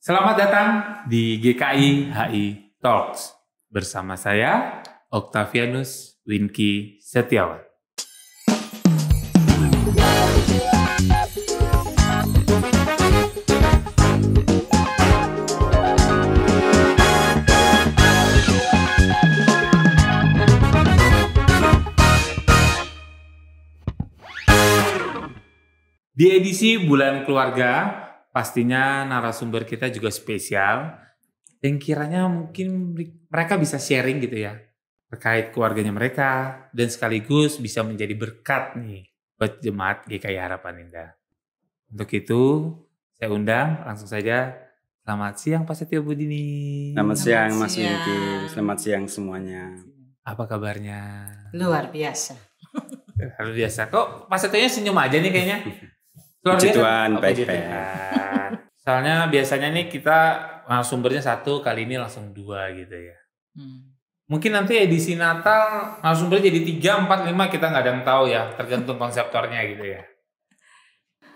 Selamat datang di GKI HI Talks. Bersama saya, Octavianus Winky Setiawan. Di edisi Bulan Keluarga, pastinya narasumber kita juga spesial. Yang kiranya mungkin mereka bisa sharing gitu ya, terkait keluarganya mereka. Dan sekaligus bisa menjadi berkat nih buat jemaat GKI Harapan Indah. Untuk itu, saya undang langsung saja. Selamat siang Pak Setio Budini. Selamat siang Mas Winky. Selamat siang semuanya. Apa kabarnya? Luar biasa. Luar biasa. Kok Pak Setionya senyum aja nih kayaknya? Puji Tuhan, baik-baik. Soalnya biasanya nih kita narasumbernya satu, kali ini langsung dua gitu ya. Mungkin nanti edisi Natal narasumbernya jadi 3, 4, 5 kita nggak ada yang tahu ya, tergantung konseptornya gitu ya.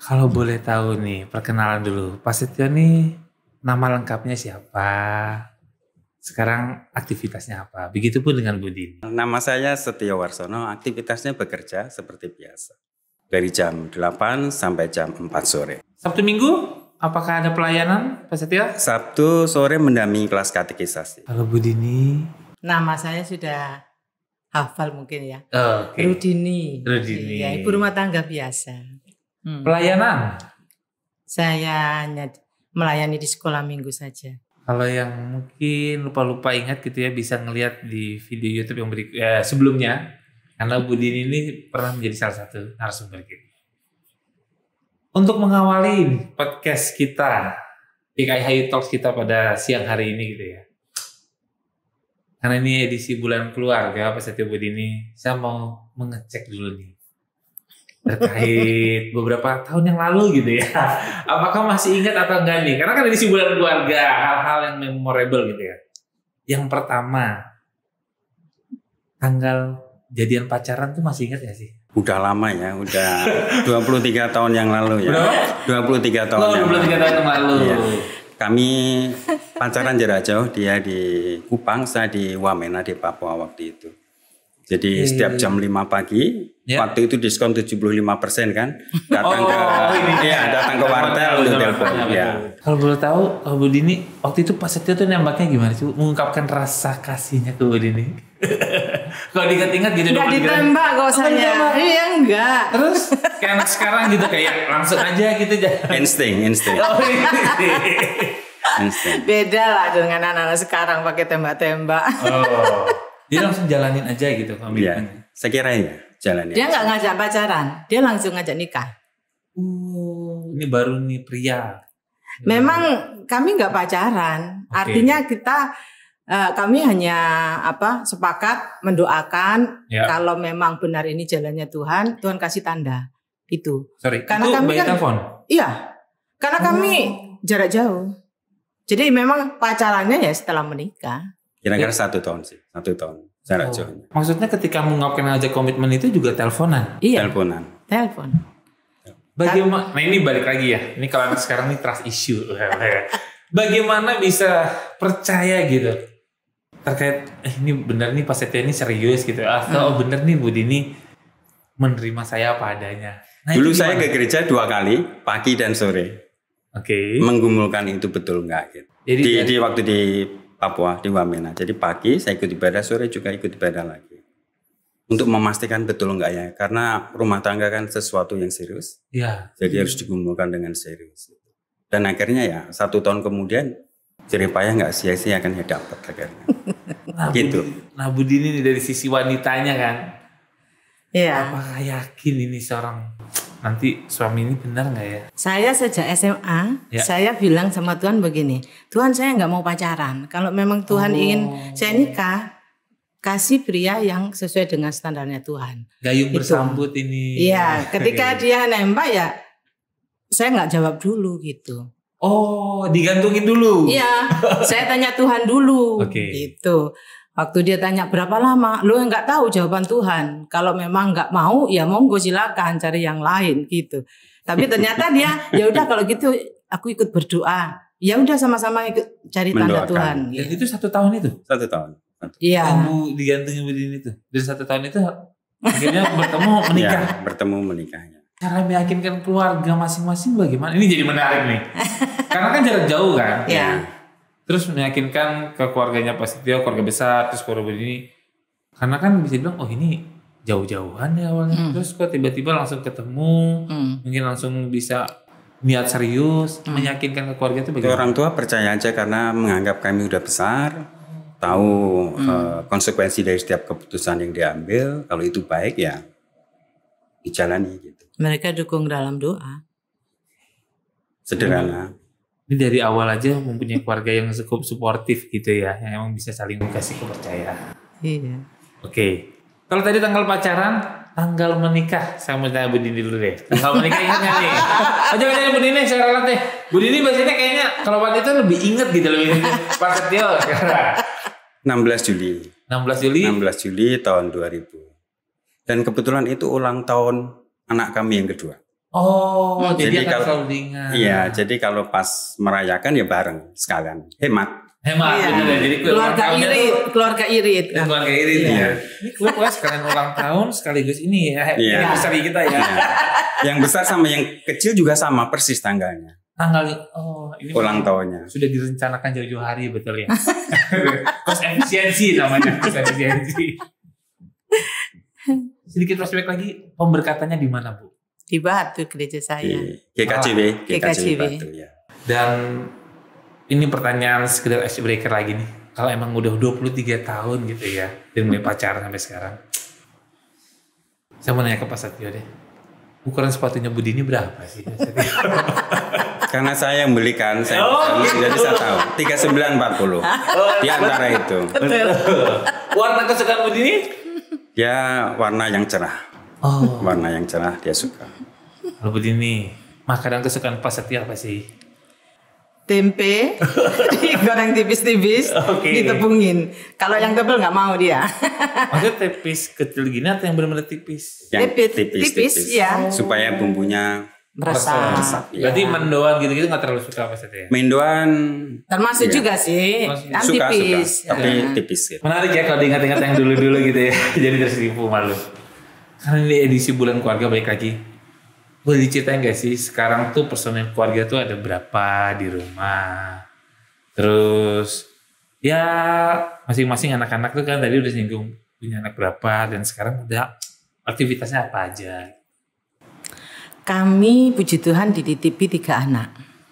Kalau boleh tahu nih, perkenalan dulu. Pak Setio nih nama lengkapnya siapa? Sekarang aktivitasnya apa? Begitupun dengan Budini. Nama saya Setio Warsono, aktivitasnya bekerja seperti biasa. Dari jam 8 sampai jam 4 sore. Sabtu Minggu, apakah ada pelayanan Pak Setio? Sabtu sore mendampingi kelas katekisasi. Kalau Budini? Nama saya sudah hafal mungkin ya. Okay. Rudini. Rudini. Ya, ibu rumah tangga biasa. Pelayanan? Saya hanya melayani di sekolah minggu saja. Kalau yang mungkin lupa-lupa ingat gitu ya, bisa ngelihat di video YouTube yang sebelumnya. Karena Budini ini pernah menjadi salah satu narasumber kita. Untuk mengawali podcast kita, GKI HI Talks kita pada siang hari ini gitu ya. Karena ini edisi Bulan Keluarga, Pak Setio Budini, saya mau mengecek dulu nih. Terkait beberapa tahun yang lalu gitu ya. Apakah masih ingat atau enggak nih? Karena kan edisi Bulan Keluarga, hal-hal yang memorable gitu ya. Yang pertama, tanggal jadian pacaran tuh masih ingat gak sih? Udah lama ya, udah 23 tahun yang lalu ya. Berapa? 23 tahun yang 23 tahun yang lalu. Iya. Kami pacaran jarak jauh, dia di Kupang, saya di Wamena di Papua waktu itu. Jadi setiap jam 5 pagi, waktu itu diskon 75% kan, datang datang ke wartel untuk telepon. Ya. Kalau boleh tahu, Budini waktu itu Pak Setio tuh nembaknya gimana sih? Mengungkapkan rasa kasihnya ke Budini. Kalau diingat-ingat gitu. Enggak ditembak kok saya. Iya enggak. Terus kayak anak sekarang gitu kayak langsung aja gitu aja. Insting. Insting. Beda lah dengan anak-anak sekarang pakai tembak-tembak. Oh. Dia langsung jalanin aja gitu komitmennya. Ya, saya kira ya jalanin. Dia nggak ngajak pacaran, dia langsung ngajak nikah. Ini baru nih pria. Memang kami nggak pacaran, artinya kami hanya sepakat mendoakan kalau memang benar ini jalannya Tuhan kasih tanda itu. Sorry, karena itu kami kan telepon? Iya, karena kami jarak jauh. Jadi memang pacarannya ya setelah menikah. Kira-kira 1 tahun sih, 1 tahun jarak jauh. Maksudnya ketika mengungkapkan aja komitmen itu juga teleponan? Iya. Telepon. Bagaimana? Nah ini balik lagi ya. Ini kalau anak sekarang ini trust issue. Bagaimana bisa percaya gitu terkait ini benar nih Pak Setio ini serius gitu. Atau benar nih Budini menerima saya apa adanya. Nah, dulu saya ke gereja 2 kali, pagi dan sore. Menggumulkan itu betul enggak gitu. Jadi di waktu di Papua di Wamena. Jadi pagi saya ikut ibadah, sore juga ikut ibadah lagi. Untuk memastikan betul enggak ya, karena rumah tangga kan sesuatu yang serius. Iya. Jadi harus digumulkan dengan serius. Dan akhirnya ya 1 tahun kemudian jerih payah enggak sia-sia akan dapat akhirnya. Gitu. Nah Budini dari sisi wanitanya kan. Iya. Apakah yakin ini seorang nanti suami ini benar nggak ya? Saya sejak SMA, saya bilang sama Tuhan begini, Tuhan saya nggak mau pacaran. Kalau memang Tuhan ingin saya nikah, kasih pria yang sesuai dengan standarnya Tuhan. Gayung bersambut ini. Iya, ketika dia nembak ya, saya nggak jawab dulu gitu. Oh, digantungin dulu? Iya, saya tanya Tuhan dulu, gitu. Waktu dia tanya berapa lama, lu nggak tahu jawaban Tuhan. Kalau memang nggak mau, ya monggo silakan cari yang lain gitu. Tapi ternyata dia, ya udah kalau gitu aku ikut berdoa. ya udah sama-sama ikut cari tanda Tuhan. Ya. Itu 1 tahun itu? 1 tahun. Iya. Kamu digantungin begini itu. Dari 1 tahun itu akhirnya bertemu menikah. Ya, bertemu menikahnya. Cara meyakinkan keluarga masing-masing bagaimana? Ini jadi menarik nih. Karena kan jarak jauh kan. Iya. Terus meyakinkan ke keluarganya Pak Setio, keluarga besar, terus keluarga ini. Karena kan bisa bilang, oh ini jauh-jauhan ya awalnya. Terus kok tiba-tiba langsung ketemu, mungkin langsung bisa niat serius, meyakinkan ke keluarga itu bagaimana? Orang tua percaya aja karena menganggap kami udah besar, tahu konsekuensi dari setiap keputusan yang diambil. Kalau itu baik ya dijalani gitu. Mereka dukung dalam doa. Sederhana. Ini dari awal aja mempunyai keluarga yang cukup suportif gitu ya, yang emang bisa saling kasih kepercayaan. Iya. Oke. Kalau tadi tanggal pacaran, tanggal menikah, saya mau tanya Bu Dini dulu deh. Tanggal menikah ingatnya nih. Aja tanya Bu Dini, saya ralat deh. Bu Dini biasanya kayaknya kalau wanita lebih inget gitu, lebih Pak Setio. 16 Juli. 16 Juli. 16 Juli tahun 2000. Dan kebetulan itu ulang tahun anak kami yang kedua. Oh, jadi akan selalu diingat. Iya, jadi kalau pas merayakan ya bareng sekalian. Hemat, iya. Bener ya. Jadi keluarga irit. Keluarga irit ya. Ini keluarga sekalian ulang tahun sekaligus ini ya. Iya. Yang besar kita ya. Iya. Yang besar sama yang kecil juga sama persis tanggalnya. Ini ulang tahunnya. Sudah direncanakan jauh-jauh hari betul ya. Cost efisiensi namanya, cost efisiensi. Sedikit flashback lagi, pemberkatannya di mana Bu? Di Batu, gereja saya. GKJW Batu ya. Dan ini pertanyaan sekedar icebreaker lagi nih. Kalau emang udah 23 tahun gitu ya, dan mulai pacaran sampai sekarang. Saya mau nanya ke Pak Setio deh. Ukuran sepatunya Bu Dini berapa sih? Karena saya yang belikan, jadi saya tahu 39-40 di antara itu. Warna kesukaan Bu Dini? Dia warna yang cerah. Warna yang cerah dia suka. Kalau Bu Dini, makanan kesukaan Pak Setio apa sih? Tempe, digoreng tipis-tipis, ditepungin. Kalau yang tebel nggak mau dia. Maksudnya tipis kecil gini atau yang benar-benar tipis? Yang tipis, ya. Supaya bumbunya meresap. Berarti mendoan gitu-gitu nggak terlalu suka Pak Setio? Mendoan termasuk juga sih, kan tipis. Suka, tapi tipis gitu. Menarik ya kalau diingat-ingat yang dulu-dulu gitu ya. Jadi tersipu malu. Karena ini edisi bulan keluarga, baik lagi. Boleh diceritain gak sih sekarang tuh personil keluarga tuh ada berapa di rumah? Terus ya masing-masing anak-anak tuh kan tadi udah singgung punya anak berapa dan sekarang udah aktivitasnya apa aja? Kami puji Tuhan dititipi 3 anak.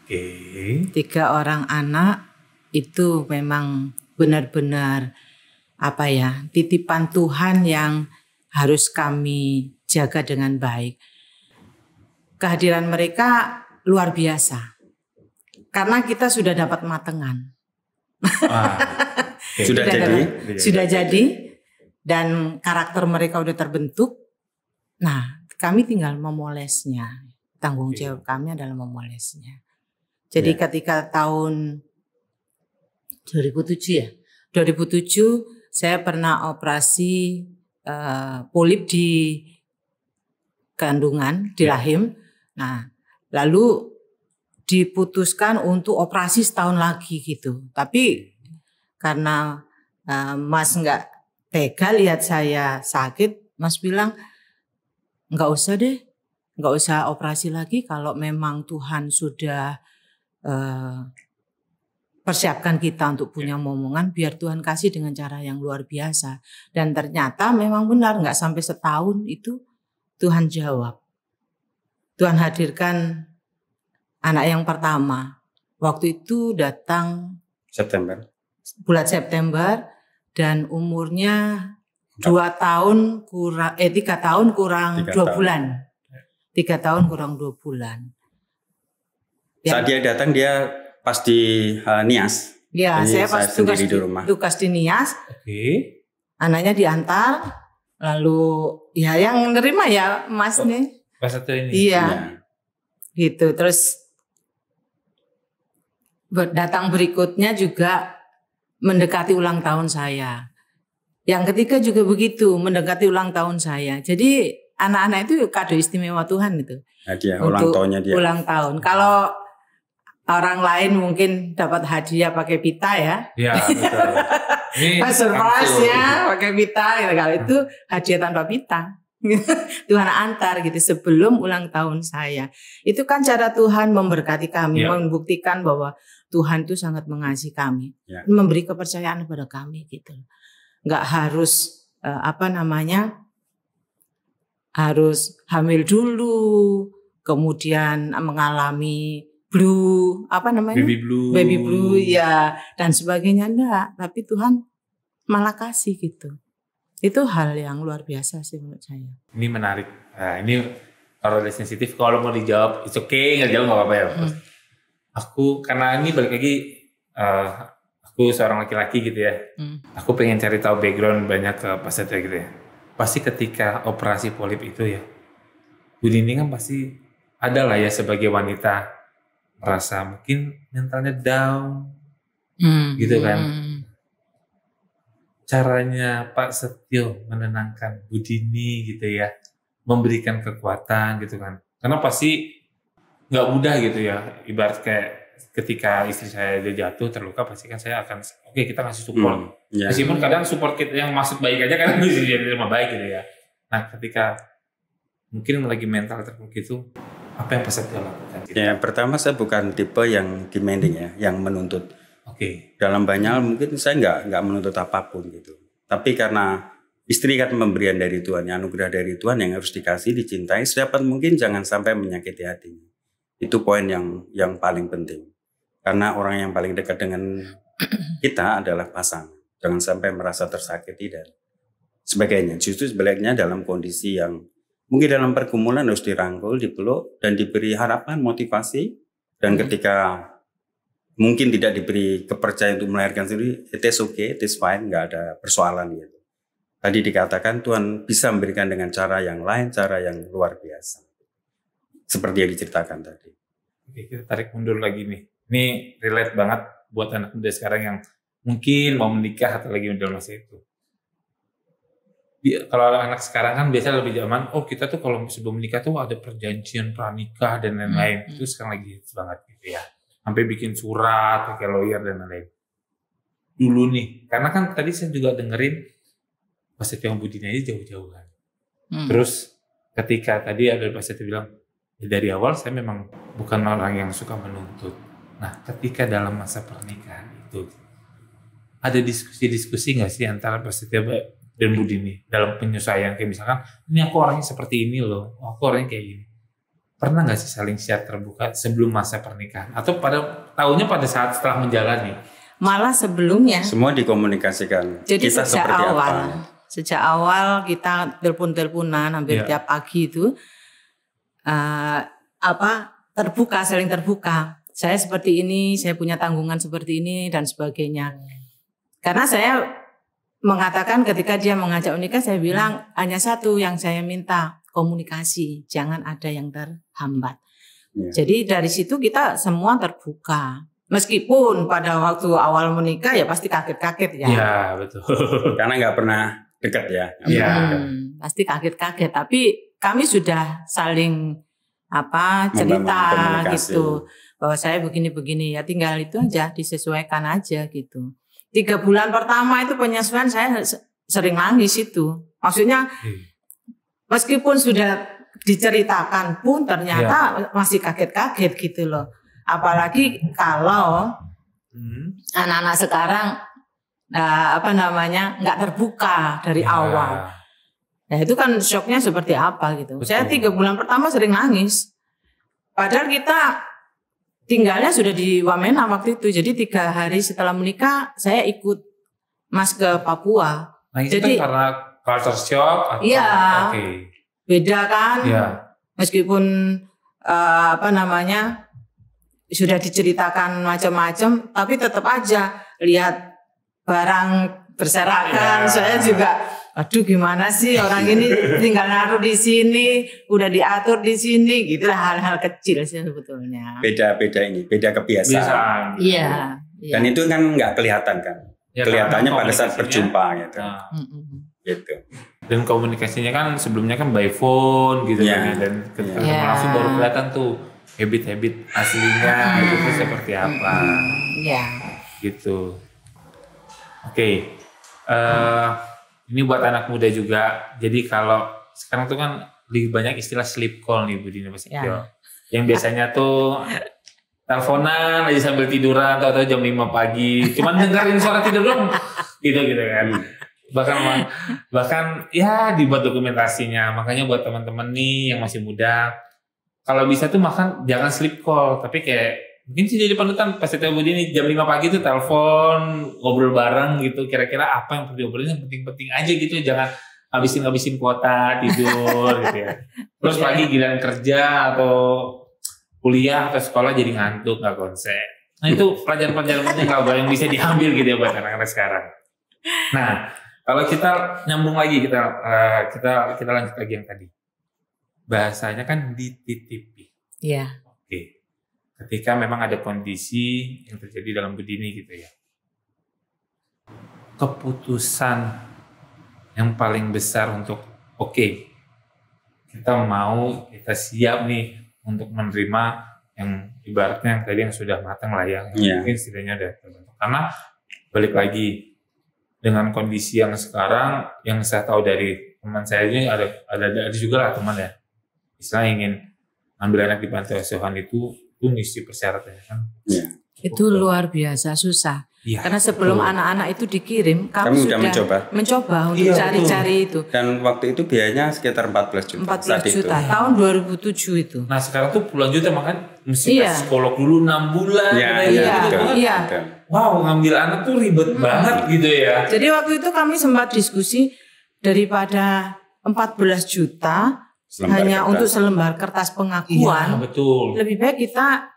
3 orang anak itu memang benar-benar titipan Tuhan yang harus kami jaga dengan baik. Kehadiran mereka luar biasa. Karena kita sudah dapat matengan. Sudah jadi dan karakter mereka udah terbentuk. Nah, kami tinggal memolesnya. Tanggung jawab kami adalah memolesnya. Jadi ketika tahun 2007 ya. 2007 saya pernah operasi polip di kandungan, di rahim. Nah, lalu diputuskan untuk operasi setahun lagi gitu. Tapi karena Mas nggak tega lihat saya sakit, Mas bilang nggak usah deh, nggak usah operasi lagi kalau memang Tuhan sudah persiapkan kita untuk punya momongan, biar Tuhan kasih dengan cara yang luar biasa. Dan ternyata memang benar nggak sampai setahun itu Tuhan jawab. Tuhan hadirkan anak yang pertama. Waktu itu datang bulan September dan umurnya 3 tahun kurang 2 bulan. 3 tahun kurang 2 bulan. Saat dia datang dia pas di Nias. Ya, saya pas tugas di Nias. Anaknya diantar, lalu ya yang nerima ya Mas nih. Pas satu ini. Iya. Gitu. Terus datang berikutnya juga mendekati ulang tahun saya. Yang ketiga juga begitu, mendekati ulang tahun saya. Jadi anak-anak itu kado istimewa Tuhan itu. Hadiah ulang tahunnya dia. Ulang tahun. Kalau Orang lain mungkin dapat hadiah pakai pita ya. Iya, betul. Ini surprise-nya pakai pita gitu. Kalau itu hadiah tanpa pita. Tuhan antar gitu sebelum ulang tahun saya. Itu kan cara Tuhan memberkati kami, membuktikan bahwa Tuhan itu sangat mengasihi kami, memberi kepercayaan kepada kami gitu. Nggak harus harus hamil dulu, kemudian mengalami baby blue ya dan sebagainya, enggak, tapi Tuhan malah kasih gitu. Itu hal yang luar biasa sih menurut saya. Ini menarik. Nah, ini kalau sensitif, kalau mau dijawab it's okay, nggak jawab nggak apa-apa ya. Aku karena ini balik lagi, aku seorang laki-laki gitu ya. Aku pengen cari tahu background banyak ke Pak Setia gitu ya. Pasti ketika operasi polip itu ya, Bu Nini kan pasti ada lah ya sebagai wanita merasa mungkin mentalnya down, gitu kan. Caranya Pak Setio menenangkan Bu Dini gitu ya, memberikan kekuatan gitu kan. Karena pasti nggak mudah gitu ya. Ibarat kayak ketika istri saya dia jatuh terluka, pasti kan saya akan kita ngasih support. Meskipun kadang support kita yang maksud baik aja kan bisa jadi terima baik gitu ya. Nah ketika mungkin lagi mental terpuruk itu, apa yang Pak Setio lakukan? Gitu? Ya pertama saya bukan tipe yang demanding ya, yang menuntut. Dalam banyak hal mungkin saya nggak menuntut apapun gitu. Tapi karena istri kan pemberian dari Tuhan, anugerah dari Tuhan yang harus dikasih, dicintai, sedapat mungkin jangan sampai menyakiti hatinya. Itu poin yang paling penting. Karena orang yang paling dekat dengan kita adalah pasangan. Jangan sampai merasa tersakiti dan sebagainya. Justru sebaliknya dalam kondisi yang mungkin dalam pergumulan harus dirangkul, dipeluk, dan diberi harapan, motivasi. Dan ketika mungkin tidak diberi kepercayaan untuk melahirkan sendiri, it is okay, it is fine, nggak ada persoalan gitu. Tadi dikatakan Tuhan bisa memberikan dengan cara yang lain, cara yang luar biasa. Seperti yang diceritakan tadi. Oke, kita tarik mundur lagi nih. Ini relate banget buat anak muda sekarang yang mungkin mau menikah atau lagi dalam masa itu. Kalau anak sekarang kan biasa lebih zaman, kita tuh kalau sebelum menikah tuh ada perjanjian pranikah dan lain-lain. Itu sekarang lagi banget gitu ya. Sampai bikin surat, pakai lawyer dan lain-lain. Dulu nih, karena kan tadi saya juga dengerin Pak Setio yang Bu Dini aja jauh-jauh kan. Terus ketika tadi ada Pak Setio bilang, dari awal saya memang bukan orang yang suka menuntut. Nah, ketika dalam masa pernikahan itu, ada diskusi-diskusi nggak sih antara Pak Setio dan Bu Dini dalam penyesuaian, kayak misalkan, ini aku orangnya seperti ini loh, aku orangnya kayak gini. Pernah nggak sih saling share terbuka sebelum masa pernikahan atau tahunya pada saat setelah menjalani? Malah sebelumnya. Semua dikomunikasikan. Jadi kita sejak awal kita telepon-teleponan hampir tiap pagi itu terbuka, saling terbuka. Saya seperti ini, saya punya tanggungan seperti ini dan sebagainya. Karena saya mengatakan ketika dia mengajak menikah, saya bilang hanya satu yang saya minta, komunikasi, jangan ada yang terhambat. Jadi dari situ kita semua terbuka. Meskipun pada waktu awal menikah ya pasti kaget-kaget ya. Iya betul. Karena nggak pernah dekat ya. Pasti kaget-kaget. Tapi kami sudah saling cerita gitu. Bahwa saya begini-begini ya, tinggal itu aja, disesuaikan aja gitu. 3 bulan pertama itu penyesuaian saya sering nangis itu. Maksudnya meskipun sudah diceritakan pun ternyata masih kaget-kaget gitu loh. Apalagi kalau anak-anak sekarang nggak terbuka dari awal. Nah itu kan shocknya seperti apa gitu. Betul. Saya 3 bulan pertama sering nangis. Padahal kita tinggalnya sudah di Wamena waktu itu. Jadi 3 hari setelah menikah saya ikut Mas ke Papua. Nah itu jadi, kan karena culture shock atau beda kan. Meskipun sudah diceritakan macam-macam, tapi tetap aja lihat barang berserakan. Saya juga aduh gimana sih orang ini tinggal naruh di sini, udah diatur di sini, gitulah hal-hal kecil sih sebetulnya. Beda kebiasaan. Iya. Dan itu kan nggak kelihatan kan. Kelihatannya pada saat berjumpa gitu. Gitu. Dan komunikasinya kan sebelumnya kan by phone gitu kan, dan ketika langsung baru kelihatan tuh habit-habit aslinya itu seperti apa. Iya. Gitu. Oke. Ini buat anak muda juga. Jadi kalau sekarang tuh kan lebih banyak istilah sleep call nih Bu Dina Mas Setio. Yang biasanya tuh teleponan aja sambil tiduran atau jam 5 pagi. Cuman dengerin suara tidur dong. Gitu kan. Bahkan ya dibuat dokumentasinya. Makanya buat teman-teman nih yang masih muda, kalau bisa tuh makan jangan sleep call, tapi kayak mungkin sih jadi panutan pas Setio Budi ini jam 5 pagi tuh telepon, ngobrol bareng gitu. Kira-kira apa yang perlu diobrolin yang penting-penting aja gitu. Jangan habisin kuota tidur gitu ya. Terus pagi giliran kerja atau kuliah atau sekolah jadi ngantuk, nggak konsen. Nah itu pelajaran-pelajaran yang bisa diambil gitu ya buat anak-anak sekarang. Nah kalau kita nyambung lagi, kita lanjut lagi yang tadi. Bahasanya kan dititipi. Iya. Oke. Ketika memang ada kondisi yang terjadi dalam begini gitu ya. Keputusan yang paling besar untuk kita siap nih untuk menerima yang ibaratnya yang tadi yang sudah matang lah ya. Mungkin setidaknya ada terbentuk. Karena balik lagi dengan kondisi yang sekarang yang saya tahu dari teman saya ini ada juga lah teman ya. Misalnya ingin ambil anak di panti asuhan itu ngisi persyaratannya kan. Ya. Itu luar biasa susah. Ya, karena sebelum anak-anak itu dikirim, kami sudah mencoba untuk cari-cari itu. Dan waktu itu biayanya sekitar 14 juta. 14 juta tahun 2007 itu. Nah sekarang tuh puluhan juta makanya mesti psikolog dulu 6 bulan. Iya. Wow, ngambil anak tuh ribet banget gitu ya. Jadi waktu itu kami sempat diskusi daripada 14 juta hanya untuk selembar kertas pengakuan. Iya, betul. Lebih baik kita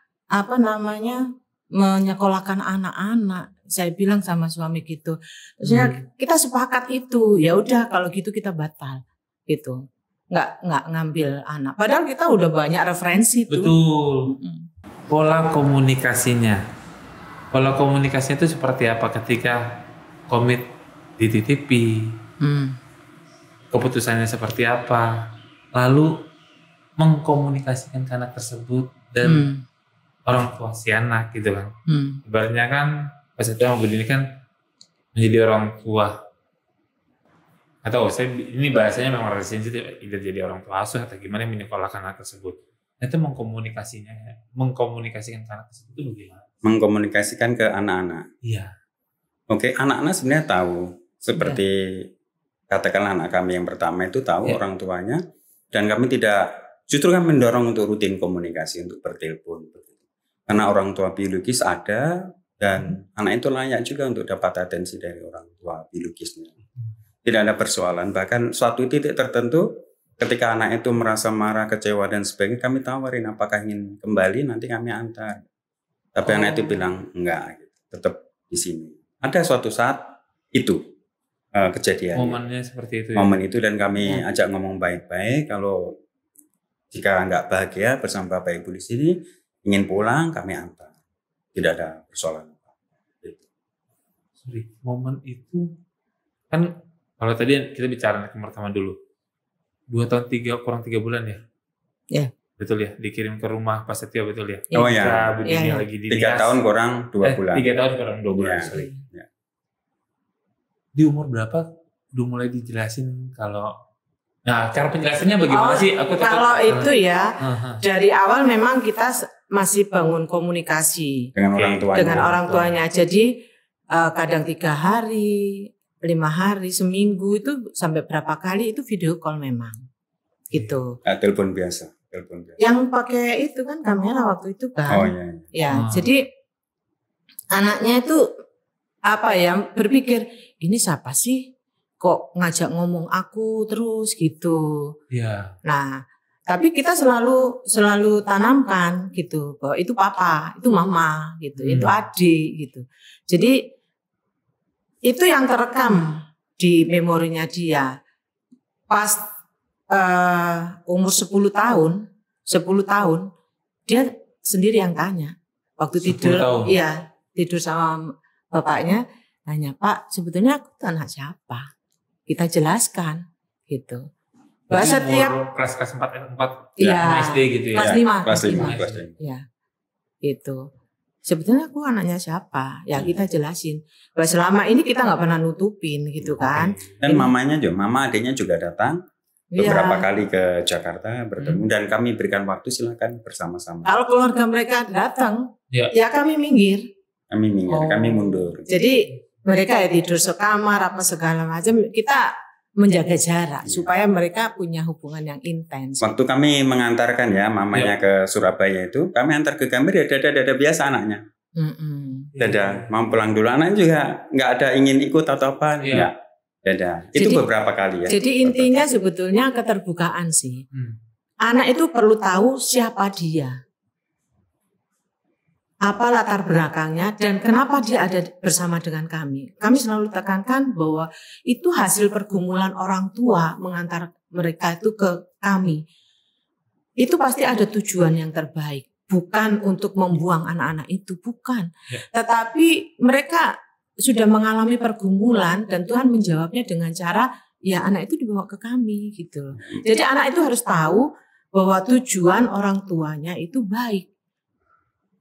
menyekolahkan anak-anak. Saya bilang sama suami gitu. Terusnya kita sepakat itu. Ya udah kalau gitu kita batal gitu. Nggak ngambil anak. Padahal kita udah banyak referensi tuh. Betul. Pola komunikasinya itu seperti apa ketika komit dititipi? Keputusannya seperti apa? Lalu mengkomunikasikan ke anak tersebut dan orang tua si anak gitu kan. Ibaratnya kan pas itu yang begini kan menjadi orang tua. Atau ini bahasanya memang rada sensitif, tidak jadi orang tua asuh atau gimana yang menyekolahkan anak tersebut. Nah, itu mengkomunikasikan ke anak tersebut itu bagaimana? Mengkomunikasikan ke anak-anak. Iya. Oke, anak-anak sebenarnya tahu. Seperti katakanlah anak kami yang pertama itu tahu orang tuanya. Dan kami justru kami mendorong untuk rutin komunikasi, untuk bertelepon. Karena orang tua biologis ada dan anak itu layak juga untuk dapat atensi dari orang tua biologisnya. Tidak ada persoalan. Bahkan suatu titik tertentu ketika anak itu merasa marah, kecewa dan sebagainya, kami tawarin apakah ingin kembali, nanti kami antar. Tapi anak itu bilang enggak, tetap di sini. Ada suatu saat itu kejadian. Momennya seperti itu. Momen itu dan kami ajak ngomong baik-baik. Kalau jika enggak bahagia bersama Bapak Ibu di sini, ingin pulang, kami antar. Tidak ada persoalan. Sorry, momen itu kan kalau tadi kita bicara anak yang pertama dulu. 2 tahun kurang 3 bulan ya? Iya. Betul ya, dikirim ke rumah Pak Setio betul ya? Oh ya. Lagi 3 tahun kurang 2 bulan. 3 tahun kurang 2 bulan. Ya. Di umur berapa udah mulai dijelasin kalau cara penjelasannya bagaimana sih? Kalau itu ya dari awal memang kita masih bangun komunikasi dengan orang tuanya. Jadi kadang 3 hari, 5 hari, seminggu itu sampai berapa kali itu video call memang gitu. Telepon biasa. Yang pakai itu kan kamera waktu itu kan. Oh iya. Ya, jadi anaknya itu berpikir ini siapa sih? Kok ngajak ngomong aku terus gitu. Iya. Nah, tapi kita selalu tanamkan gitu bahwa itu papa, itu mama gitu, itu adik gitu. Jadi itu yang terekam di memorinya dia. Pas umur 10 tahun dia sendiri yang tanya. Waktu tidur, tidur sama bapaknya, tanya, "Pak, sebetulnya aku tuh anak siapa?" Kita jelaskan gitu. Setiap kelas 4 ya, SD gitu ya. Kelas 5. Ya. Itu. Sebetulnya aku anaknya siapa? Ya kita jelasin. Bahwa selama ini kita nggak pernah nutupin gitu kan. Dan mama adiknya juga datang beberapa kali ke Jakarta bertemu dan kami berikan waktu, silakan bersama-sama. Kalau keluarga mereka datang, ya kami minggir. Kami mundur. Jadi mereka ya tidur sekamar apa segala macam, kita menjaga jarak supaya mereka punya hubungan yang intens. Waktu kami mengantarkan mamanya ke Surabaya itu, kami antar ke Gambir dada biasa anaknya. Dada, mau pulang dulu, anaknya juga nggak ada ingin ikut atau apa, nggak. Dada. Itu beberapa kali ya. Jadi intinya sebetulnya keterbukaan sih. Anak itu perlu tahu siapa dia, apa latar belakangnya, dan kenapa dia ada bersama dengan kami. Kami selalu tekankan bahwa itu hasil pergumulan orang tua mengantar mereka itu ke kami. Itu pasti ada tujuan yang terbaik. Bukan untuk membuang anak-anak itu, bukan. Tetapi mereka sudah mengalami pergumulan dan Tuhan menjawabnya dengan cara, ya anak itu dibawa ke kami gitu. Jadi anak itu harus tahu bahwa tujuan orang tuanya itu baik.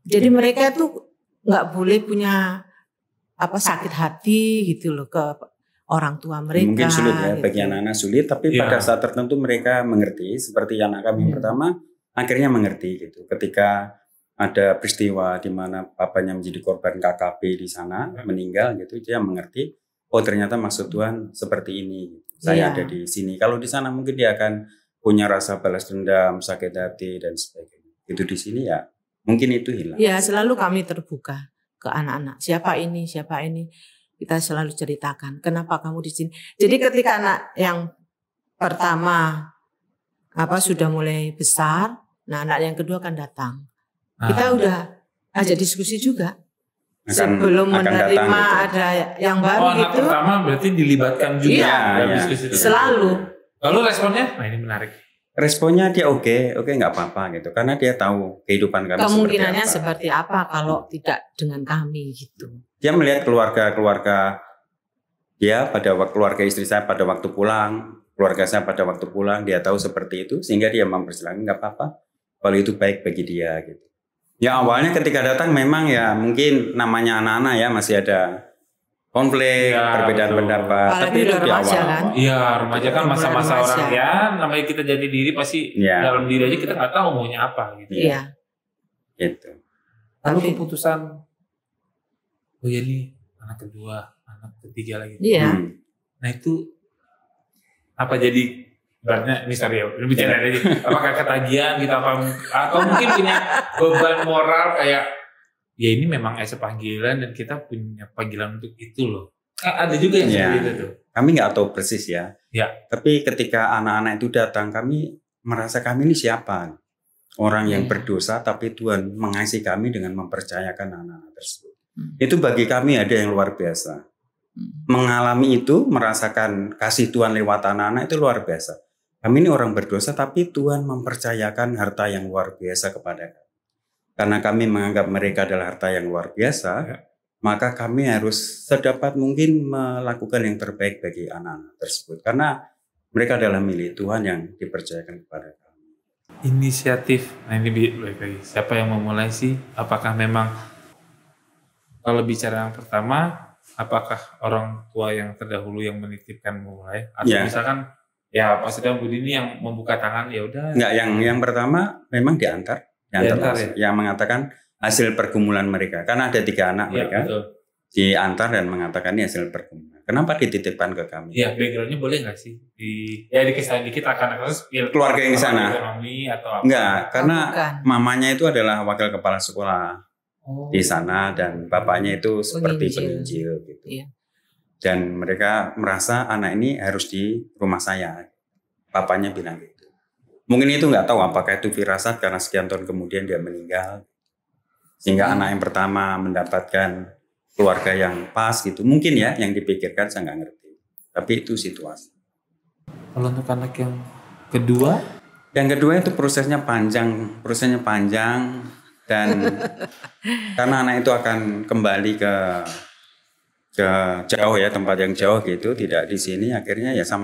Jadi mereka tuh nggak boleh punya sakit hati gitu loh ke orang tua mereka. Mungkin sulit ya gitu. bagi anak-anak sulit, tapi pada saat tertentu mereka mengerti. Seperti anak kami yang pertama akhirnya mengerti gitu. Ketika ada peristiwa di mana papanya menjadi korban KKP di sana meninggal gitu, dia mengerti. Oh ternyata maksud Tuhan seperti ini. Saya ada di sini. Kalau di sana mungkin dia akan punya rasa balas dendam, sakit hati dan sebagainya. Itu di sini ya. Mungkin itu hilang. Ya selalu kami terbuka ke anak-anak. Siapa ini. Kita selalu ceritakan. Kenapa kamu di sini. Jadi ketika anak yang pertama sudah mulai besar. Nah anak yang kedua akan datang. Kita udah aja diskusi juga. Sebelum menerima gitu. Ada yang baru anak gitu. Pertama berarti dilibatkan juga. Diskusi selalu. Lalu responnya? Nah ini menarik. Responnya dia oke nggak apa-apa gitu, karena dia tahu kehidupan kami kemungkinannya seperti apa kalau tidak dengan kami gitu. Dia melihat keluarga dia keluarga istri saya pada waktu pulang, keluarga saya pada waktu pulang, dia tahu seperti itu sehingga dia mempersilahkan nggak apa-apa kalau itu baik bagi dia gitu. Ya awalnya ketika datang memang ya mungkin namanya anak-anak ya masih ada konflik, perbedaan pendapat. Tapi itu di awal. Kan? Iya, remaja kan masa-masa orang namanya kita jadi diri pasti dalam diri aja kita nggak tahu maunya apa gitu. Iya. Gitu. Lalu keputusan, oh ya nih anak kedua, anak ketiga lagi. Iya. Nah itu apa jadi beratnya ini bicara aja. Apakah ketagihan gitu atau mungkin punya beban moral kayak ya ini memang panggilan dan kita punya panggilan untuk itu loh. Ada juga yang seperti itu tuh. Kami nggak tahu persis ya. Tapi ketika anak-anak itu datang, kami merasa kami ini siapa? Orang yang berdosa tapi Tuhan mengasihi kami dengan mempercayakan anak-anak tersebut. Itu bagi kami ada yang luar biasa. Mengalami itu, merasakan kasih Tuhan lewat anak-anak itu luar biasa. Kami ini orang berdosa tapi Tuhan mempercayakan harta yang luar biasa kepada kami. Karena kami menganggap mereka adalah harta yang luar biasa, maka kami harus sedapat mungkin melakukan yang terbaik bagi anak-anak tersebut. Karena mereka adalah milik Tuhan yang dipercayakan kepada kami. Inisiatif, nah ini balik lagi. Siapa yang memulai sih? Apakah memang, kalau bicara yang pertama, apakah orang tua yang terdahulu yang menitipkan memulai? Atau misalkan, ya Pak Sedang Budi ini yang membuka tangan, ya udah. Enggak, yang pertama memang diantar. Yang mengatakan hasil pergumulan mereka, karena ada 3 anak mereka diantar dan mengatakan ini hasil pergumulan. Kenapa dititipkan ke kami? Ya backgroundnya boleh nggak sih dikisah dikit akan keluarga yang di sana? Ekonomi atau apa? Enggak, karena mamanya itu adalah wakil kepala sekolah di sana dan bapaknya itu seperti penginjil gitu. Dan mereka merasa anak ini harus di rumah saya. Papanya bilang gitu. Mungkin itu nggak tahu apakah itu firasat karena sekian tahun kemudian dia meninggal. Sehingga anak yang pertama mendapatkan keluarga yang pas gitu. Mungkin ya yang dipikirkan saya nggak ngerti. Tapi itu situasi. Kalau untuk anak yang kedua? Yang kedua itu prosesnya panjang dan karena anak itu akan kembali ke ke jauh ya, tempat yang jauh gitu, tidak di sini. Akhirnya ya saya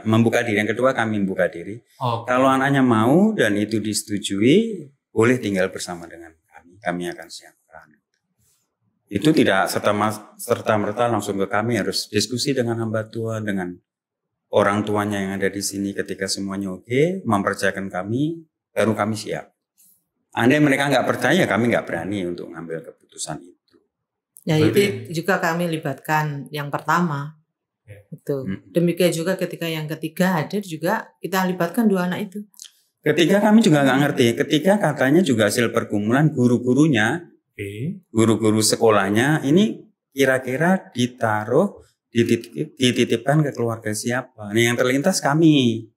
membuka diri. Yang kedua kami membuka diri. Kalau anaknya mau dan itu disetujui, boleh tinggal bersama dengan kami akan siapkan. Itu tidak serta-merta langsung ke kami, harus diskusi dengan hamba Tuhan, dengan orang tuanya yang ada di sini. Ketika semuanya oke, mempercayakan kami, baru kami siap. Andai mereka nggak percaya, kami nggak berani untuk ngambil keputusan itu. Ya itu juga kami libatkan yang pertama. Itu. Demikian juga ketika yang ketiga hadir juga kita libatkan 2 anak itu. Ketiga kami juga nggak ngerti. Ketiga katanya juga hasil pergumulan guru-gurunya, guru-guru sekolahnya ini kira-kira ditaruh, dititipkan ke keluarga siapa. Nah yang terlintas kami.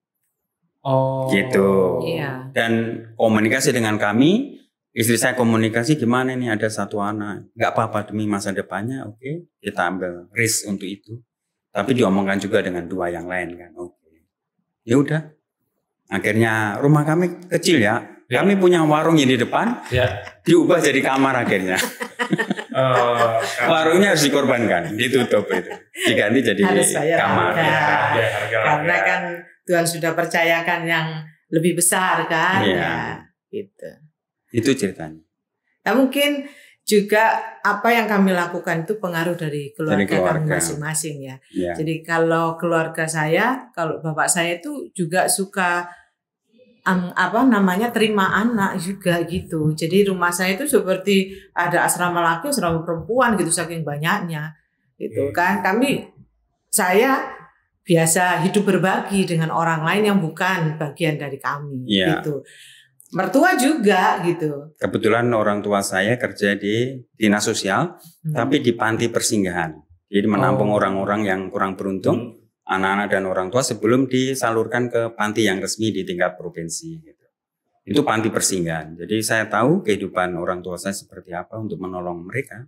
Gitu. Iya. Dan komunikasi dengan kami. Istri saya komunikasi gimana nih, ada 1 anak, nggak apa-apa demi masa depannya, oke, kita ambil risk untuk itu. Tapi diomongkan juga dengan 2 yang lain kan, oke. Ya udah, akhirnya rumah kami kecil ya, kami punya warung yang di depan, diubah jadi kamar akhirnya. Warungnya harus dikorbankan, ditutup itu, diganti jadi kamar. Karena kan Tuhan sudah percayakan yang lebih besar kan, ya, gitu. Itu ceritanya. Nah mungkin juga apa yang kami lakukan itu pengaruh dari keluarga kami masing-masing ya. Jadi kalau keluarga saya, kalau bapak saya itu juga suka terima anak juga gitu. Jadi rumah saya itu seperti ada asrama laki, asrama perempuan gitu saking banyaknya gitu kan. Saya biasa hidup berbagi dengan orang lain yang bukan bagian dari kami gitu. Mertua juga gitu. Kebetulan orang tua saya kerja di dinas sosial, tapi di panti persinggahan. Jadi menampung orang-orang yang kurang beruntung, anak-anak dan orang tua sebelum disalurkan ke panti yang resmi di tingkat provinsi. Gitu. Itu panti persinggahan. Jadi saya tahu kehidupan orang tua saya seperti apa untuk menolong mereka.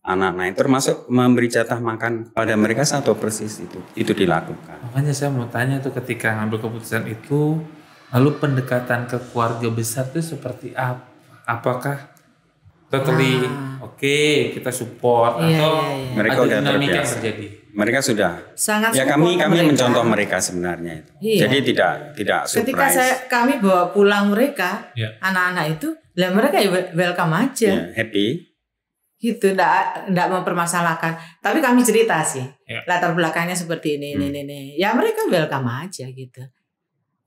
Anak-anak termasuk memberi jatah makan pada mereka satu persis itu dilakukan. Makanya saya mau tanya tuh ketika ngambil keputusan itu. Lalu pendekatan ke keluarga besar itu seperti apa? Apakah totally kita support atau mereka ada dinamika yang terjadi? Mereka sudah. Sangat ya kami mencontoh mereka sebenarnya itu. Jadi tidak surprise. Ketika kami bawa pulang mereka, anak-anak itu, lah mereka ya welcome aja. Happy. Gitu, enggak mempermasalahkan. Tapi kami cerita sih, latar belakangnya seperti ini. Ya mereka welcome aja gitu.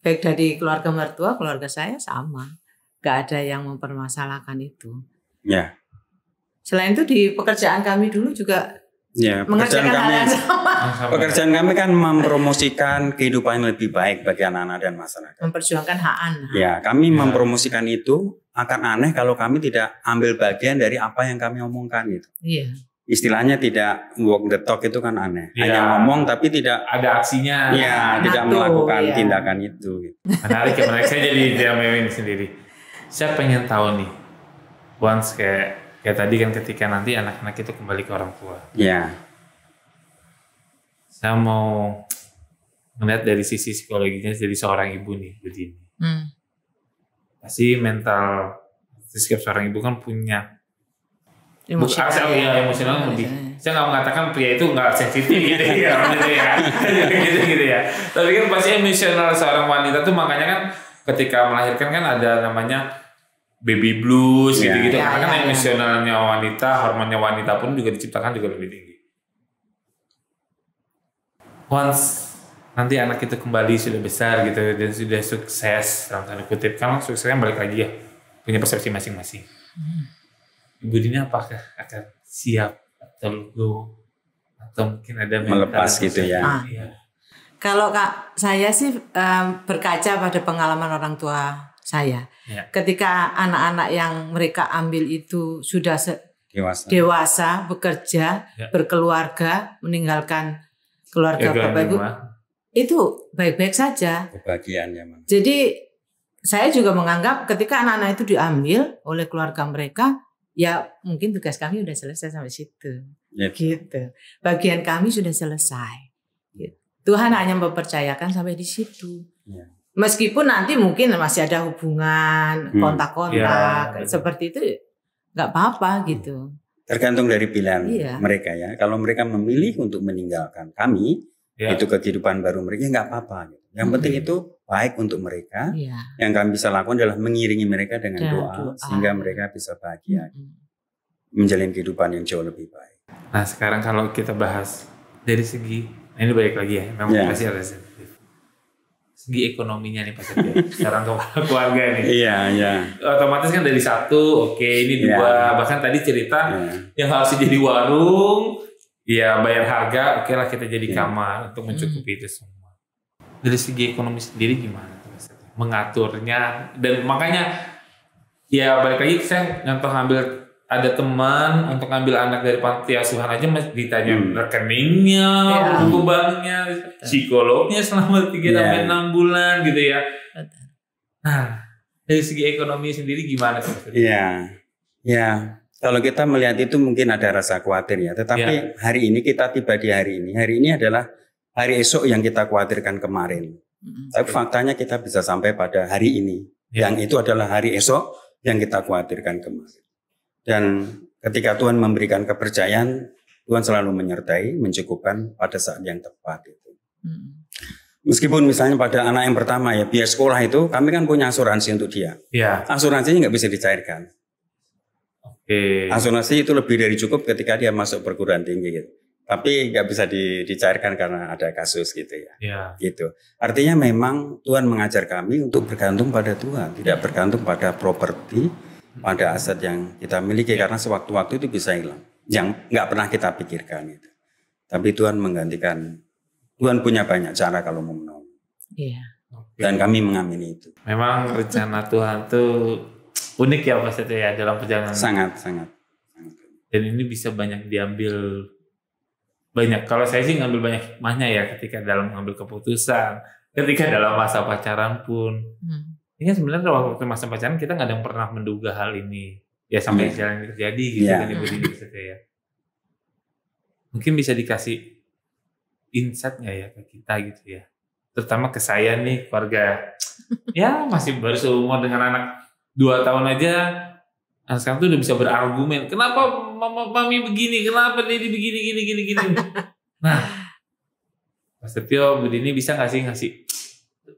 Baik dari keluarga mertua, keluarga saya sama. Gak ada yang mempermasalahkan itu. Ya. Selain itu di pekerjaan kami dulu juga mengerjakan hal yang sama. Pekerjaan kami kan mempromosikan kehidupan yang lebih baik bagi anak-anak dan masyarakat. Memperjuangkan hak anak. Ya, kami mempromosikan itu. Akan aneh kalau kami tidak ambil bagian dari apa yang kami omongkan gitu. Iya. Istilahnya tidak walk the talk itu kan aneh. Hanya ngomong tapi tidak ada aksinya. Iya, tidak melakukan tindakan itu. Gitu. Menarik saya jadi diamein sendiri. Saya pengen tahu nih, once kayak tadi kan ketika nanti anak-anak itu kembali ke orang tua. Iya. Saya mau melihat dari sisi psikologinya jadi seorang ibu nih, begini. Pasti mental setiap seorang ibu kan punya emosional lebih. Saya nggak mengatakan pria itu nggak sensitif gitu ya, gitu ya. Tapi kan pasti emosional seorang wanita tuh, makanya kan ketika melahirkan kan ada namanya baby blues gitu-gitu. Karena kan emosionalnya wanita, hormonnya wanita pun juga diciptakan juga lebih tinggi. Once nanti anak itu kembali sudah besar gitu dan sudah sukses dalam tanda kutip, kan suksesnya balik lagi ya, punya persepsi masing-masing. Ibu Dini apakah akan siap atau mungkin ada melepas gitu ya? Kalau saya sih berkaca pada pengalaman orang tua saya. Ketika anak-anak yang mereka ambil itu sudah dewasa bekerja, berkeluarga, meninggalkan keluarga bapak ibu, itu baik-baik saja. Kebahagiaannya. Jadi saya juga menganggap ketika anak-anak itu diambil oleh keluarga mereka, ya mungkin tugas kami sudah selesai sampai situ. Gitu. Bagian kami sudah selesai. Gitu. Tuhan hanya mempercayakan sampai di situ. Meskipun nanti mungkin masih ada hubungan, kontak-kontak, seperti itu nggak apa-apa gitu. Tergantung dari pilihan mereka ya. Kalau mereka memilih untuk meninggalkan kami, itu kehidupan baru mereka, nggak apa-apa. Yang penting itu baik untuk mereka. Yang kami bisa lakukan adalah mengiringi mereka dengan doa, sehingga mereka bisa bahagia, menjalin kehidupan yang jauh lebih baik. Nah sekarang kalau kita bahas dari segi, ini balik lagi ya, memang pasti ada segi ekonominya nih Pak Setio. Sekarang keluarga nih. Otomatis kan dari satu, ini dua. Bahkan tadi cerita yang harus jadi warung, bayar harga, lah kita jadi kamar untuk mencukupi itu semua. Dari segi ekonomi sendiri gimana Pak Setio? Mengaturnya, dan makanya balik lagi saya ngambil ada teman untuk ngambil anak dari panti asuhan aja ditanya rekeningnya, buku banknya, psikolognya selama 3-6 bulan gitu ya. Nah, dari segi ekonomi sendiri gimana sih? Kalau kita melihat itu mungkin ada rasa khawatir ya. Tetapi hari ini kita tiba di hari ini. Hari ini adalah hari esok yang kita khawatirkan kemarin. Tapi faktanya kita bisa sampai pada hari ini. Yang itu adalah hari esok yang kita khawatirkan kemarin. Dan ketika Tuhan memberikan kepercayaan, Tuhan selalu menyertai, mencukupkan pada saat yang tepat itu. Meskipun misalnya pada anak yang pertama biaya sekolah itu, kami kan punya asuransi untuk dia. Asuransinya nggak bisa dicairkan. Asuransi itu lebih dari cukup ketika dia masuk perguruan tinggi gitu. Tapi nggak bisa dicairkan karena ada kasus gitu ya. Gitu. Artinya memang Tuhan mengajar kami untuk bergantung pada Tuhan, tidak bergantung pada properti, pada aset yang kita miliki, karena sewaktu-waktu itu bisa hilang, yang nggak pernah kita pikirkan itu. Tapi Tuhan menggantikan. Tuhan punya banyak cara kalau mau menolong. Dan kami mengamini itu. Memang rencana Tuhan tuh unik ya Pak Setio ya dalam perjalanan. Sangat. Dan ini bisa banyak diambil banyak. Kalau saya sih ngambil banyak hikmahnya ya ketika dalam mengambil keputusan, ketika dalam masa pacaran pun. Ini sebenarnya waktu masa pacaran kita nggak ada yang pernah menduga hal ini sampai jalan terjadi gitu kan Ibu Dini ya. Mungkin bisa dikasih insight nggak ya ke kita gitu ya, terutama ke saya nih keluarga masih baru seumur dengan anak 2 tahun aja. Anak sekarang tuh udah bisa berargumen, kenapa mami begini, kenapa Dedi begini gini. Nah Pak Setio, Bu Dini bisa nggak sih ngasih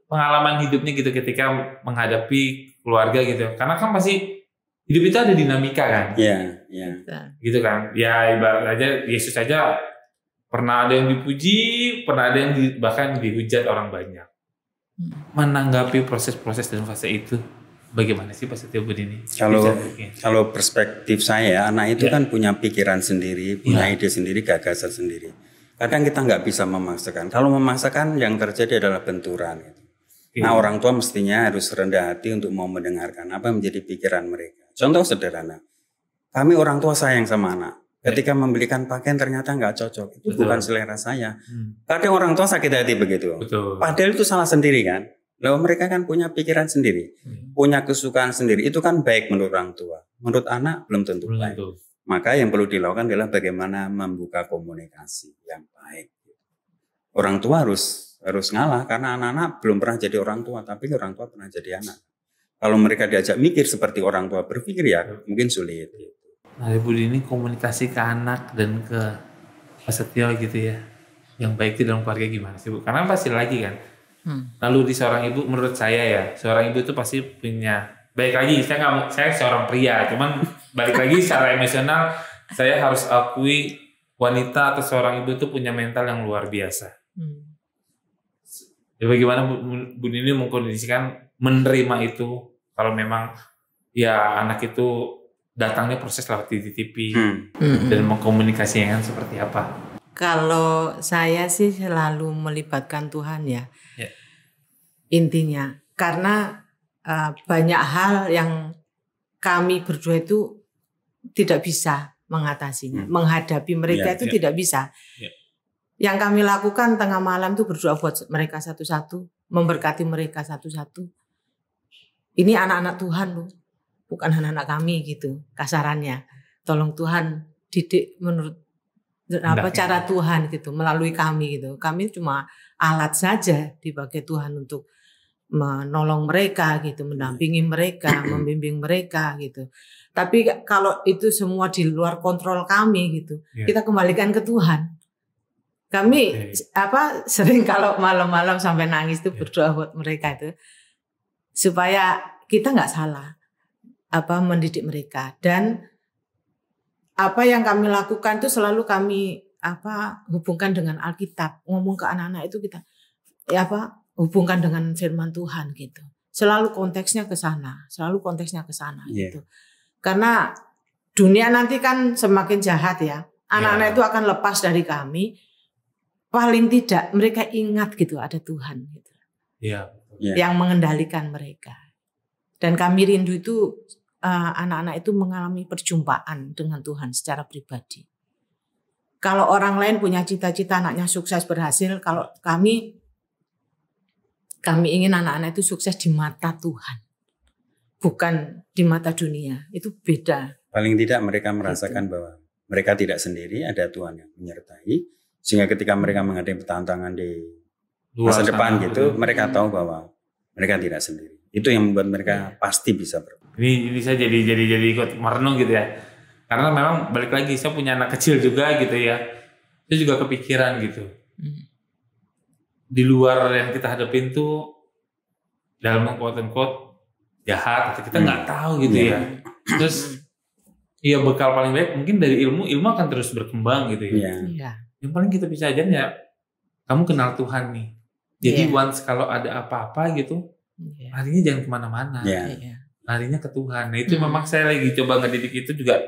pengalaman hidupnya gitu ketika menghadapi keluarga gitu, karena kan pasti hidup itu ada dinamika kan, gitu kan, ibarat aja Yesus aja pernah ada yang dipuji, pernah ada yang bahkan dihujat orang banyak. Menanggapi proses-proses dan fase itu bagaimana sih Pak Setio, Bu Dini? Kalau perspektif saya, anak itu kan punya pikiran sendiri, punya ide sendiri, gagasan sendiri. Kadang kita nggak bisa memaksakan. Kalau memaksakan yang terjadi adalah benturan gitu. Nah orang tua mestinya harus rendah hati untuk mau mendengarkan apa yang menjadi pikiran mereka. Contoh sederhana, kami orang tua sayang sama anak. Ketika membelikan pakaian ternyata nggak cocok, itu bukan selera saya. Kadang orang tua sakit hati begitu. Padahal itu salah sendiri kan. Lalu mereka kan punya pikiran sendiri, punya kesukaan sendiri. Itu kan baik menurut orang tua. Menurut anak belum tentu baik. Maka yang perlu dilakukan adalah bagaimana membuka komunikasi yang baik. Orang tua harus ngalah karena anak-anak belum pernah jadi orang tua, tapi orang tua pernah jadi anak. Kalau mereka diajak mikir seperti orang tua berpikir mungkin sulit. Nah Ibu Dini komunikasi ke anak dan ke Pak Setio gitu ya, yang baik itu dalam keluarga gimana sih Bu? Karena pasti lagi kan, lalu di seorang ibu, menurut saya seorang ibu itu pasti punya, baik lagi saya seorang pria, cuman balik lagi secara emosional saya harus akui wanita atau seorang ibu itu punya mental yang luar biasa. Bagaimana Bu Dini mengkondisikan menerima itu kalau memang anak itu datangnya proses lewat TV dan mengkomunikasikan seperti apa? Kalau saya sih selalu melibatkan Tuhan intinya, karena banyak hal yang kami berdua itu tidak bisa mengatasinya, menghadapi mereka itu tidak bisa. Yang kami lakukan tengah malam itu berdoa buat mereka satu-satu, memberkati mereka satu-satu. Ini anak-anak Tuhan loh, bukan anak-anak kami gitu kasarannya. Tolong Tuhan didik menurut cara Tuhan gitu, melalui kami gitu. Kami cuma alat saja dipakai Tuhan untuk menolong mereka gitu, mendampingi mereka, membimbing mereka gitu. Tapi kalau itu semua di luar kontrol kami gitu, kita kembalikan ke Tuhan. Kami sering kalau malam-malam sampai nangis itu berdoa buat mereka itu supaya kita nggak salah mendidik mereka, dan apa yang kami lakukan itu selalu kami hubungkan dengan Alkitab. Ngomong ke anak-anak itu kita hubungkan dengan firman Tuhan gitu. Selalu konteksnya ke sana, gitu. Karena dunia nanti kan semakin jahat ya. Anak-anak itu akan lepas dari kami. Paling tidak mereka ingat gitu ada Tuhan gitu. Yang mengendalikan mereka. Dan kami rindu itu anak-anak itu mengalami perjumpaan dengan Tuhan secara pribadi. Kalau orang lain punya cita-cita anaknya sukses berhasil, kalau kami ingin anak-anak itu sukses di mata Tuhan. Bukan di mata dunia, itu beda. Paling tidak mereka merasakan bahwa mereka tidak sendiri, ada Tuhan yang menyertai. Sehingga ketika mereka menghadapi tantangan di masa depan gitu, mereka tahu bahwa mereka tidak sendiri. Itu yang membuat mereka pasti bisa berubah. Ini saya jadi ikut merenung gitu ya. Karena memang balik lagi, saya punya anak kecil juga gitu ya. Saya juga kepikiran gitu. Di luar yang kita hadapin tuh dalam quote-unquote jahat, kita nggak tahu gitu ya. Terus bekal paling baik mungkin dari ilmu akan terus berkembang gitu ya. Yang paling kita bisa ajarin ya, kamu kenal Tuhan nih. Jadi once kalau ada apa-apa gitu, larinya jangan kemana-mana. Larinya ke Tuhan. Nah itu memang saya lagi coba ngedidik itu juga.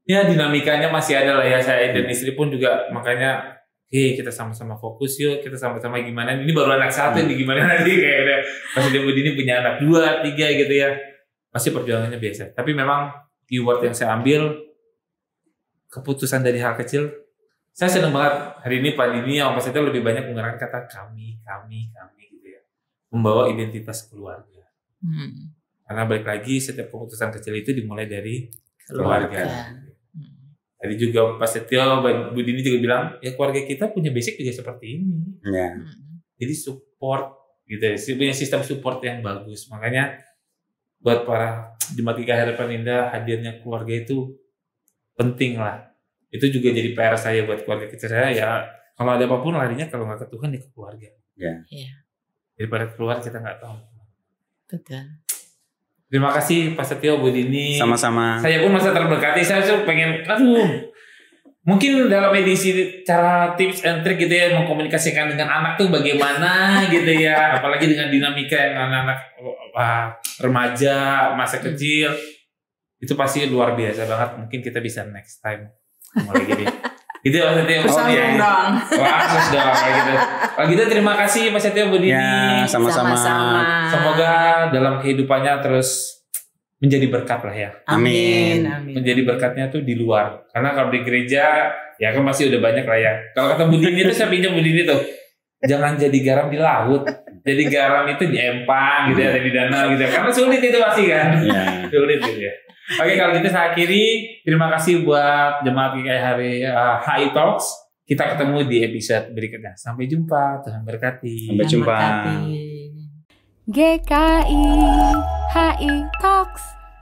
Ya dinamikanya masih ada lah ya, saya dan istri pun juga makanya kita sama-sama fokus yuk, kita sama-sama gimana. Ini baru anak satu nih, gimana nanti kayak udah masih dia ini punya anak 2, 3 gitu ya. Masih perjuangannya biasa. Tapi memang keyword yang saya ambil keputusan dari hal kecil. Saya senang banget hari ini Pak Dini yang Pak Setio lebih banyak menggunakan kata kami gitu ya. Membawa identitas keluarga. Karena balik lagi setiap keputusan kecil itu dimulai dari keluarga. Tadi juga Pak Setio, Bu Dini juga bilang, ya keluarga kita punya basic juga seperti ini. Jadi support gitu ya, punya sistem support yang bagus. Makanya buat para jemaat GKI Harapan Indah, hadirnya keluarga itu penting lah. Itu juga jadi PR saya buat keluarga kecil saya ya. Kalau ada apapun larinya kalau nggak ke Tuhan ya ke keluarga. Daripada keluar kita nggak tahu. Betul. Terima kasih Pak Setio, Bu Dini. Sama-sama. Saya pun masa terberkati. Saya pengen, mungkin dalam edisi cara tips and trick gitu ya, mengkomunikasikan dengan anak tuh bagaimana gitu ya. Apalagi dengan dinamika yang anak-anak remaja, masa kecil. Itu pasti luar biasa banget. Mungkin kita bisa next time. Mulai gini. Gitu Pak Setio. Terus dong gitu. Kalau gitu terima kasih Pak Setio, Bu Dini. Sama-sama. Semoga dalam kehidupannya terus menjadi berkat lah ya. Amin. Menjadi berkatnya tuh di luar. Karena kalau di gereja ya kan pasti udah banyak lah ya. Kalau kata Bu Dini itu saya pinjam Bu Dini tuh. Jangan jadi garam di laut. Jadi garam itu di empang gitu ya, di danau gitu. Karena sulit itu pasti kan. Sulit gitu ya. Oke, kalau gitu saya akhiri. Terima kasih buat jemaat GKI HI Talks. Kita ketemu di episode berikutnya. Sampai jumpa. Tuhan berkati. Sampai jumpa. GKI HI Talks.